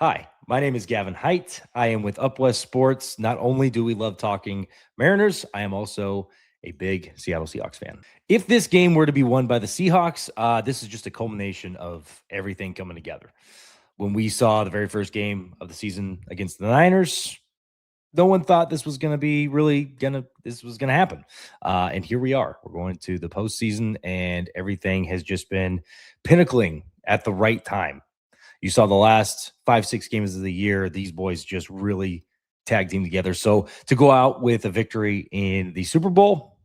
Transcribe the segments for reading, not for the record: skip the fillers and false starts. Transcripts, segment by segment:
Hi, my name is Gavin Hite. I am with Up West Sports. Not only do we love talking Mariners, I am also a big Seattle Seahawks fan. If this game were to be won by the Seahawks, this is just a culmination of everything coming together. When we saw the very first game of the season against the Niners, no one thought this was going to be this was going to happen. And here we are. We're going to the postseason, and everything has just been pinnacling at the right time. You saw the last 5-6 games of the year, these boys just really tag team together. So to go out with a victory in the Super Bowl,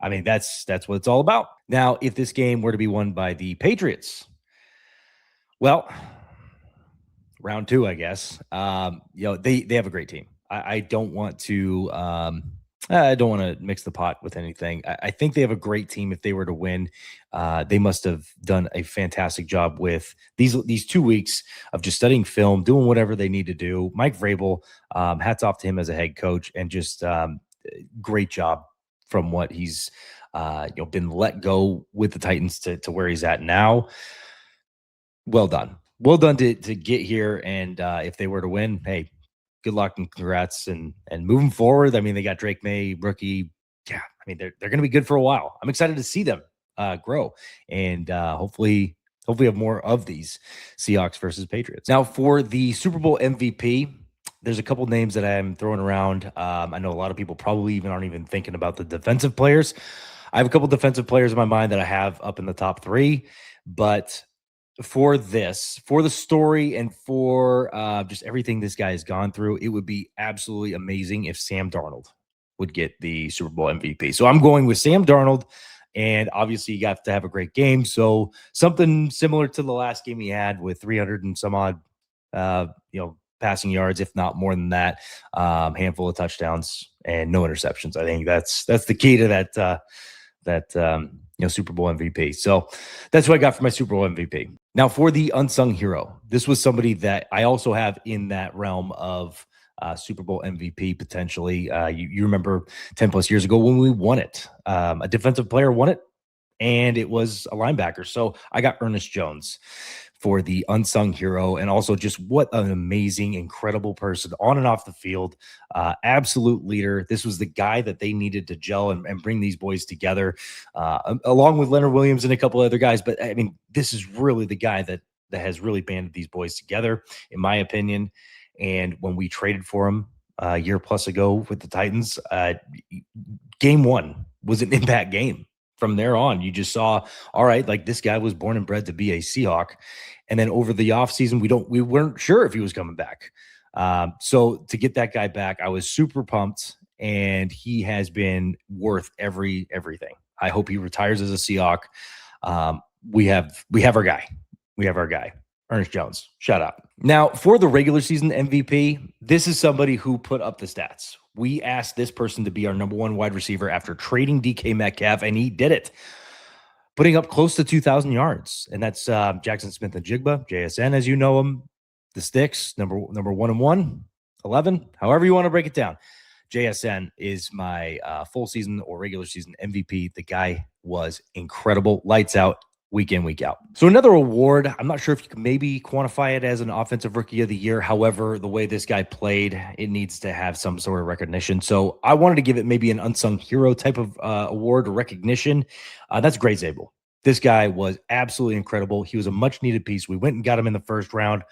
I mean, that's what it's all about. Now, if this game were to be won by the Patriots, well, round two, I guess. They have a great team. I don't want to mix the pot with anything. I think they have a great team. If they were to win, they must have done a fantastic job with these 2 weeks of just studying film, doing whatever they need to do. Mike Vrabel, hats off to him as a head coach, and just great job from what he's been let go with the Titans to where he's at now. Well done. Well done to get here. And if they were to win, hey, good luck and congrats. And moving forward, I mean, they got Drake May, rookie. Yeah, I mean, they're going to be good for a while. I'm excited to see them grow, and hopefully have more of these Seahawks versus Patriots. Now, for the Super Bowl MVP, there's a couple names that I'm throwing around. I know a lot of people probably aren't even thinking about the defensive players. I have a couple defensive players in my mind that I have up in the top three, but for the story and for just everything this guy has gone through, it would be absolutely amazing if Sam Darnold would get the Super Bowl MVP. So I'm going with Sam Darnold, and obviously you got to have a great game. So something similar to the last game he had with 300 and some odd, passing yards, if not more than that, handful of touchdowns and no interceptions. I think that's the key to that Super Bowl MVP. So that's what I got for my Super Bowl MVP. Now, for the unsung hero, this was somebody that I also have in that realm of Super Bowl MVP potentially. You remember 10 plus years ago when we won it, a defensive player won it, and it was a linebacker. So I got Ernest Jones for the unsung hero, and also just what an amazing, incredible person on and off the field, absolute leader. This was the guy that they needed to gel and bring these boys together, along with Leonard Williams and a couple other guys. But I mean, this is really the guy that has really banded these boys together, in my opinion. And when we traded for him a year plus ago with the Titans, game one was an impact game. From there on, you just saw, all right, like this guy was born and bred to be a Seahawk. And then over the offseason, we weren't sure if he was coming back. So to get that guy back, I was super pumped, and he has been worth everything. I hope he retires as a Seahawk. We have our guy. We have our guy. Ernest Jones, shout out. Now, for the regular season MVP, this is somebody who put up the stats. We asked this person to be our number one wide receiver after trading DK Metcalf, and he did it, putting up close to 2,000 yards. And that's Jackson Smith-Njigba, JSN, as you know him, the Sticks, number 1 11, however you want to break it down. JSN is my full season or regular season MVP. The guy was incredible, lights out, week in, week out. So another award, I'm not sure if you can maybe quantify it as an offensive rookie of the year. However, the way this guy played, it needs to have some sort of recognition. So I wanted to give it maybe an unsung hero type of award or recognition. That's Gray Zabel. This guy was absolutely incredible. He was a much needed piece. We went and got him in the first round,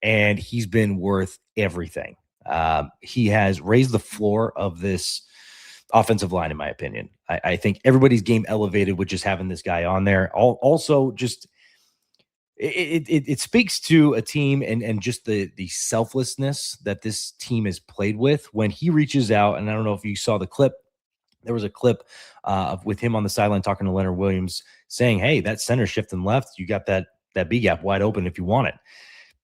and he's been worth everything. He has raised the floor of this offensive line, in my opinion. I think everybody's game elevated with just having this guy on there. Also, just it speaks to a team and just the selflessness that this team has played with when he reaches out. And I don't know if you saw the clip. There was a clip with him on the sideline talking to Leonard Williams saying, hey, that center shifting left, you got that B gap wide open if you want it.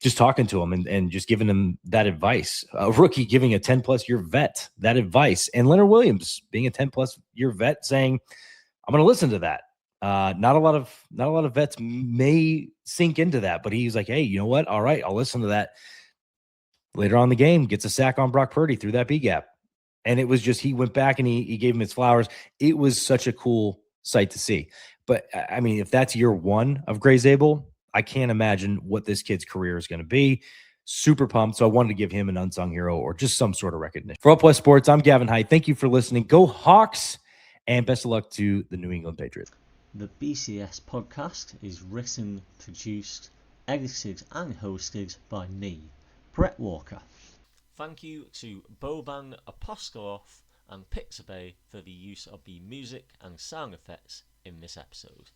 Just talking to him and just giving him that advice. A rookie giving a 10-plus year vet that advice. And Leonard Williams being a 10-plus year vet saying, I'm going to listen to that. Not a lot of vets may sink into that, but he's like, hey, you know what? All right, I'll listen to that. Later on in the game, gets a sack on Brock Purdy through that B gap. And it was just, he went back and he gave him his flowers. It was such a cool sight to see. But I mean, if that's year one of Gray Zabel, I can't imagine what this kid's career is going to be. Super pumped. So I wanted to give him an unsung hero or just some sort of recognition. For Up West Sports, I'm Gavin Hite. Thank you for listening. Go Hawks, and best of luck to the New England Patriots. The BCS podcast is written, produced, edited and hosted by me, Brett Walker. Thank you to Boban Apostolov and Pixabay for the use of the music and sound effects in this episode.